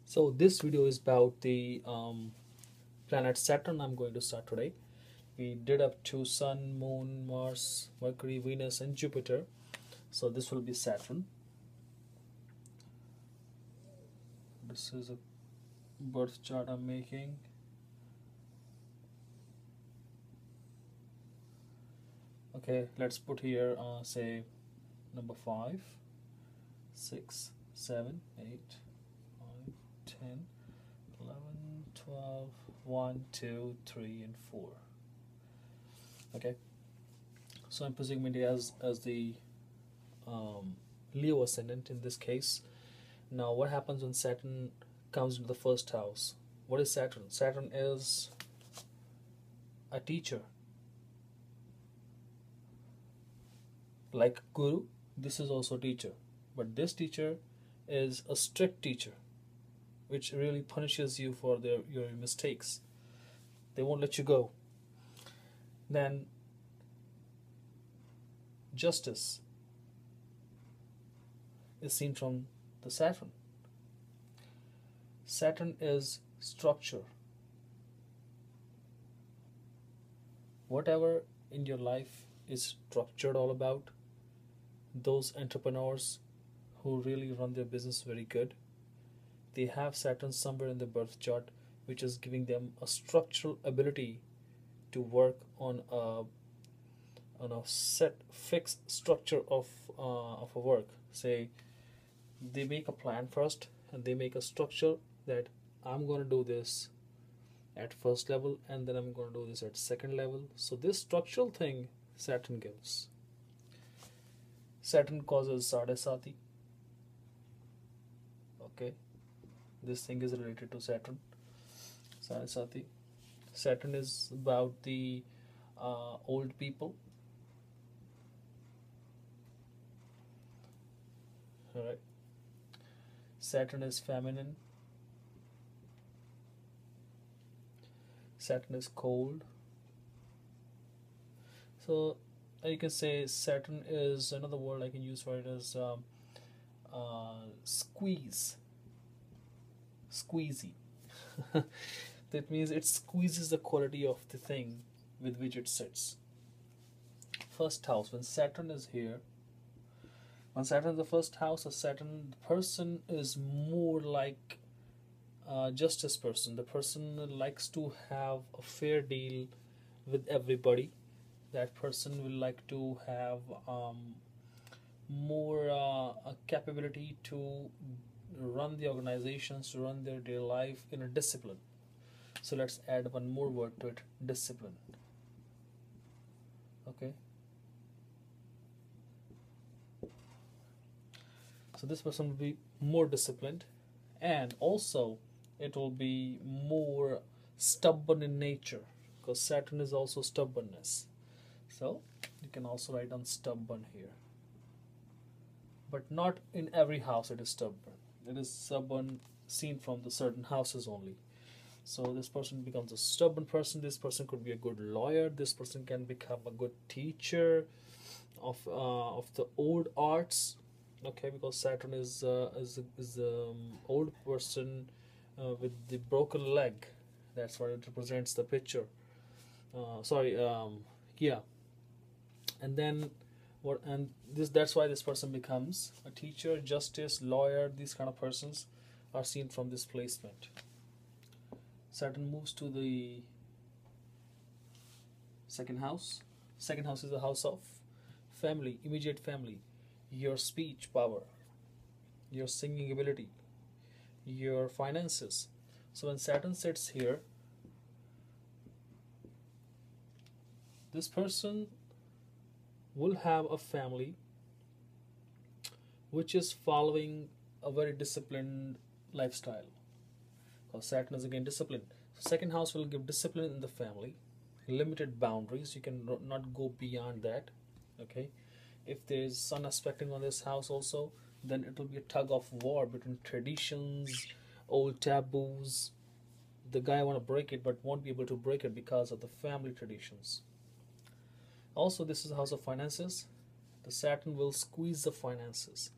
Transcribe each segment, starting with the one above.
So this video is about the planet Saturn. I'm going to start today. We did up to Sun, Moon, Mars, Mercury, Venus, and Jupiter. So this will be Saturn. This is a birth chart I'm making. Okay, let's put here say number 5, 6, 7, 8, 9, 10, 11, 12, 1, 2, 3, and 4. Okay, so I'm presuming it as the Leo ascendant in this case. Now, what happens when Saturn comes into the first house? What is Saturn? Saturn is a teacher. Like Guru, this is also a teacher. But this teacher is a strict teacher, which really punishes you for your mistakes. They won't let you go. Then, justice is seen from the Saturn. Saturn is structure. Whatever in your life is structured all about, those entrepreneurs who really run their business very good, they have Saturn somewhere in their birth chart, which is giving them a structural ability to work on a set fixed structure of a work. Say they make a plan first and they make a structure that I'm going to do this at first level and then I'm going to do this at second level. So this structural thing Saturn gives. Saturn causes sadesati. Okay, this thing is related to Saturn. Sadesati. Saturn is about the old people. All right. Saturn is feminine. Saturn is cold. So you can say Saturn is another word I can use for it as squeeze, squeezy. That means it squeezes the quality of the thing with which it sits. First house, when Saturn is here, when Saturn is the first house of Saturn, the person is more like a justice person. The person likes to have a fair deal with everybody. That person will like to have more a capability to run the organizations, to run their daily life in a discipline. So let's add one more word to it: discipline. Okay. So this person will be more disciplined, and also it will be more stubborn in nature, because Saturn is also stubbornness. So you can also write down stubborn here. But not in every house it is stubborn. It is stubborn seen from the certain houses only. So this person becomes a stubborn person. This person could be a good lawyer. This person can become a good teacher of the old arts. Okay, because Saturn is old person with the broken leg. That's what it represents, the picture. Yeah. And then what? And that's why this person becomes a teacher, justice, lawyer. These kind of persons are seen from this placement. Saturn moves to the second house. Second house is the house of family, immediate family, your speech power, your singing ability, your finances. So when Saturn sits here, this person will have a family which is following a very disciplined lifestyle. Because Saturn is again discipline. So second house will give discipline in the family, limited boundaries. You can not go beyond that. Okay, if there is sun aspecting on this house also, then it will be a tug of war between traditions, old taboos. The guy want to break it but won't be able to break it because of the family traditions. Also, this is the house of finances. The Saturn will squeeze the finances.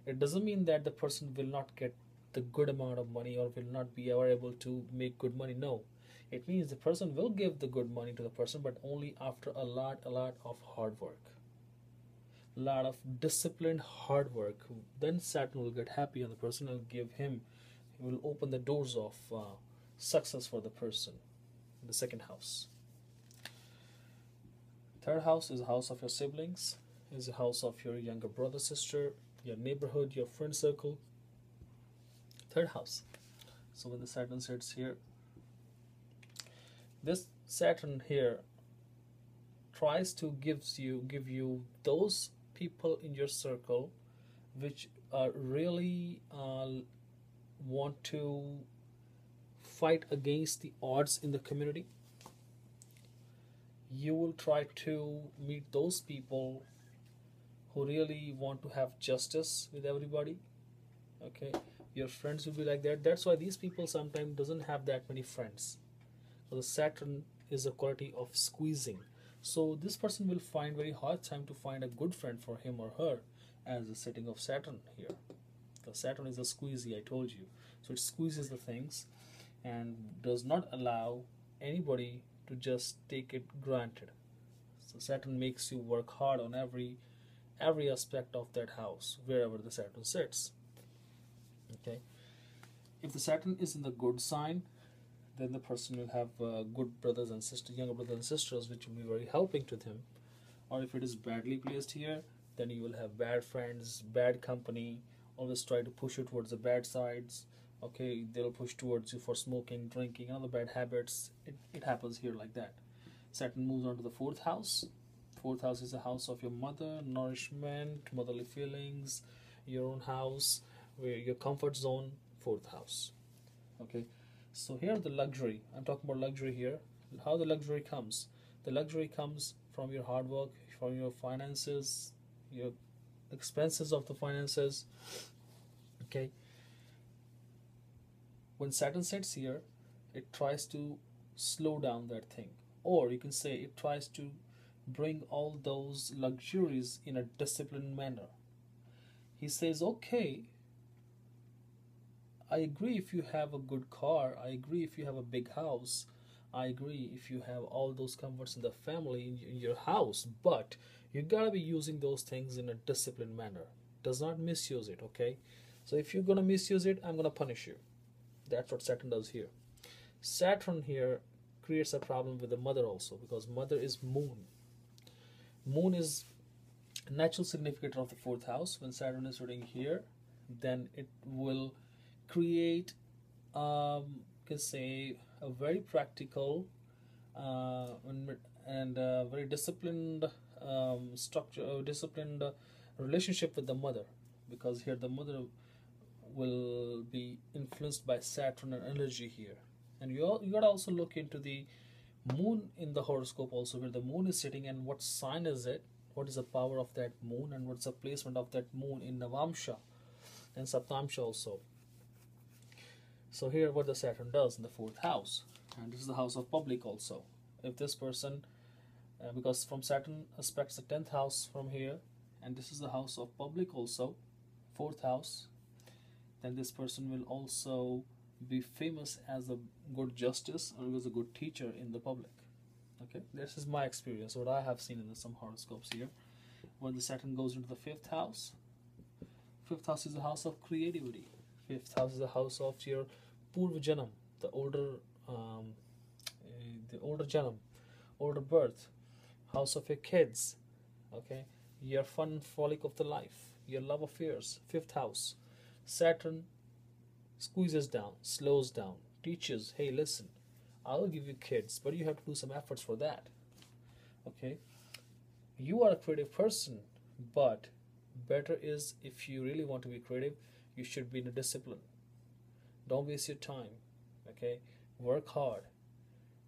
It doesn't mean that the person will not get the good amount of money or will not be ever able to make good money. No, it means the person will give the good money to the person, but only after a lot of hard work, a lot of disciplined hard work. Then Saturn will get happy on the person and give him, he will open the doors of success for the person. The second house. Third house is the house of your siblings, is the house of your younger brother, sister, your neighborhood, your friend circle. Third house. So when the Saturn sits here, this Saturn here tries to give you those people in your circle which really want to fight against the odds in the community. You will try to meet those people who really want to have justice with everybody. Okay, your friends will be like that. That's why these people sometimes doesn't have that many friends. So the Saturn is a quality of squeezing. So this person will find very hard time to find a good friend for him or her, as the setting of Saturn here. The Saturn is a squeezy, I told you. So it squeezes the things and does not allow anybody to just take it granted. So Saturn makes you work hard on every aspect of that house wherever the Saturn sits. Okay, if the Saturn is in the good sign, then the person will have good brothers and sisters, younger brothers and sisters, which will be very helping to them. Or if it is badly placed here, then you will have bad friends, bad company, always try to push you towards the bad sides. Okay, they'll push towards you for smoking, drinking, and other bad habits. It happens here like that. Saturn moves on to the fourth house. Fourth house is the house of your mother, nourishment, motherly feelings, your own house, where your comfort zone. Fourth house. Okay, so here the luxury. I'm talking about luxury here. How the luxury comes? The luxury comes from your hard work, from your finances, your expenses of the finances. Okay, when Saturn sits here, it tries to slow down that thing, or you can say it tries to bring all those luxuries in a disciplined manner. He says, okay, I agree if you have a good car, I agree if you have a big house, I agree if you have all those comforts in the family, in your house, but you gotta be using those things in a disciplined manner. Does not misuse it, okay? So if you're gonna misuse it, I'm gonna punish you. That's what Saturn does here. Saturn here creates a problem with the mother also, because mother is moon. Moon is natural significator of the fourth house. When Saturn is sitting here, then it will create, you can say, a very practical and very disciplined structure, disciplined relationship with the mother, because here the mother will be influenced by Saturn and energy here. And you got to also look into the moon in the horoscope also, where the moon is sitting and what sign is it, what is the power of that moon, and what's the placement of that moon in Navamsha and Saptamsha also. So here what the Saturn does in the fourth house, and this is the house of public also. If this person, because from Saturn aspects the 10th house from here, and this is the house of public also, fourth house, then this person will also be famous as a good justice or as a good teacher in the public. Okay, this is my experience, what I have seen in some horoscopes here. When the Saturn goes into the fifth house is the house of creativity. Fifth house is the house of your Purva Janam, the older Janam, older birth, house of your kids, okay, your fun frolic of the life, your love affairs. Fifth house, Saturn squeezes down, slows down, teaches, hey, listen, I'll give you kids, but you have to do some efforts for that. Okay, you are a creative person, but better is, if you really want to be creative, you should be in a discipline. Don't waste your time. Okay, work hard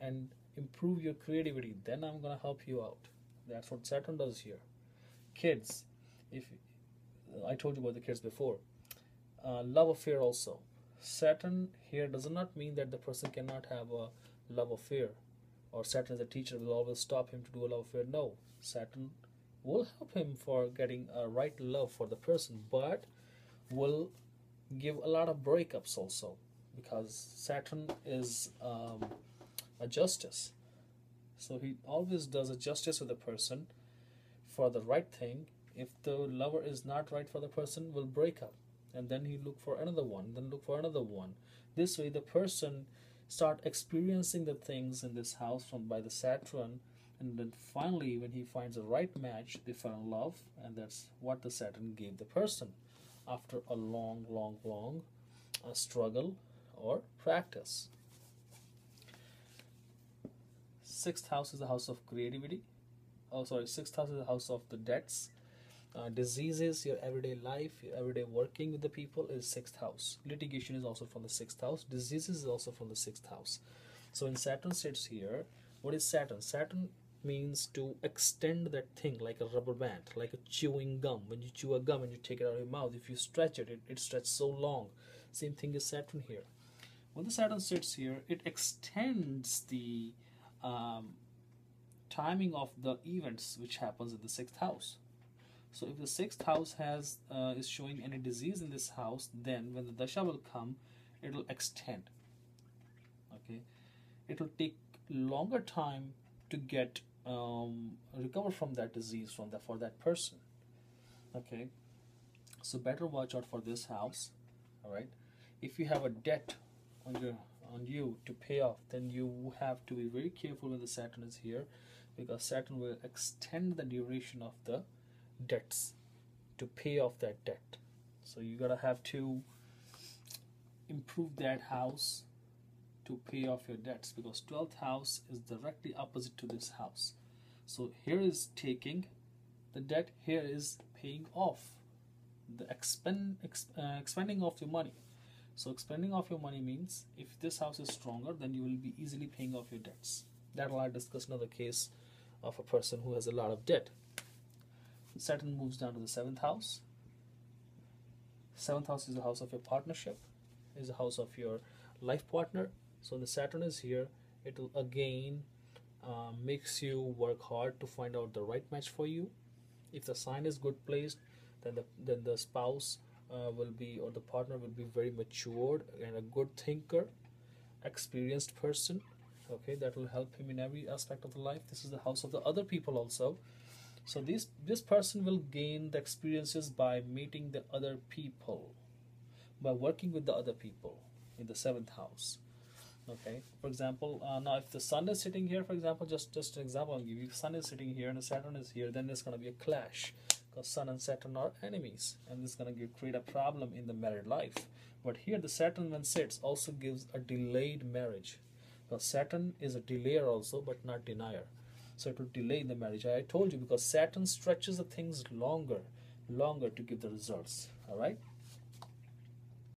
and improve your creativity. Then I'm gonna help you out. That's what Saturn does here. Kids, if I told you about the kids before, love affair also. Saturn here does not mean that the person cannot have a love affair, or Saturn as a teacher will always stop him to do a love affair. No, Saturn will help him for getting a right love for the person, but will give a lot of breakups also, because Saturn is a justice. So he always does a justice with the person for the right thing. If the lover is not right for the person, will break up, and then he look for another one, then look for another one. This way the person start experiencing the things in this house from by the Saturn, and then finally when he finds the right match, they fall in love, and that's what the Saturn gave the person after a long struggle or practice. Sixth house is the house of creativity. Oh, sorry, sixth house is the house of the debts. Diseases, your everyday life, your everyday working with the people is sixth house. Litigation is also from the sixth house. Diseases is also from the sixth house. So when Saturn sits here, what is Saturn? Saturn means to extend that thing like a rubber band, like a chewing gum. When you chew a gum and you take it out of your mouth, if you stretch it, it stretches so long. Same thing is Saturn here. When the Saturn sits here, it extends the timing of the events which happens in the sixth house. So if the sixth house has is showing any disease in this house, then when the dasha will come, it will extend. Okay, it will take longer time to get recover from that disease for that person. Okay, so better watch out for this house. All right, if you have a debt on you to pay off, then you have to be very careful when the Saturn is here, because Saturn will extend the duration of the debts to pay off that debt. So you gotta have to improve that house to pay off your debts, because 12th house is directly opposite to this house. So here is taking the debt, here is paying off the expending of your money. So expending of your money means if this house is stronger, then you will be easily paying off your debts. That will I discuss another case of a person who has a lot of debt. Saturn moves down to the seventh house. Seventh house is the house of your partnership, is the house of your life partner. So the Saturn is here, it will again makes you work hard to find out the right match for you. If the sign is good placed, then the spouse will be, or the partner will be very matured and a good thinker, experienced person. Okay, that will help him in every aspect of the life. This is the house of the other people also. So this person will gain the experiences by meeting the other people, by working with the other people in the seventh house. Okay, for example, now if the sun is sitting here, for example, just an example I'll give you. If sun is sitting here and the Saturn is here, then there's going to be a clash, because sun and Saturn are enemies, and this is going to create a problem in the married life. But here the Saturn when sits also gives a delayed marriage, because Saturn is a delayer also, but not denier. So it will delay the marriage. I told you, because Saturn stretches the things longer to give the results. All right.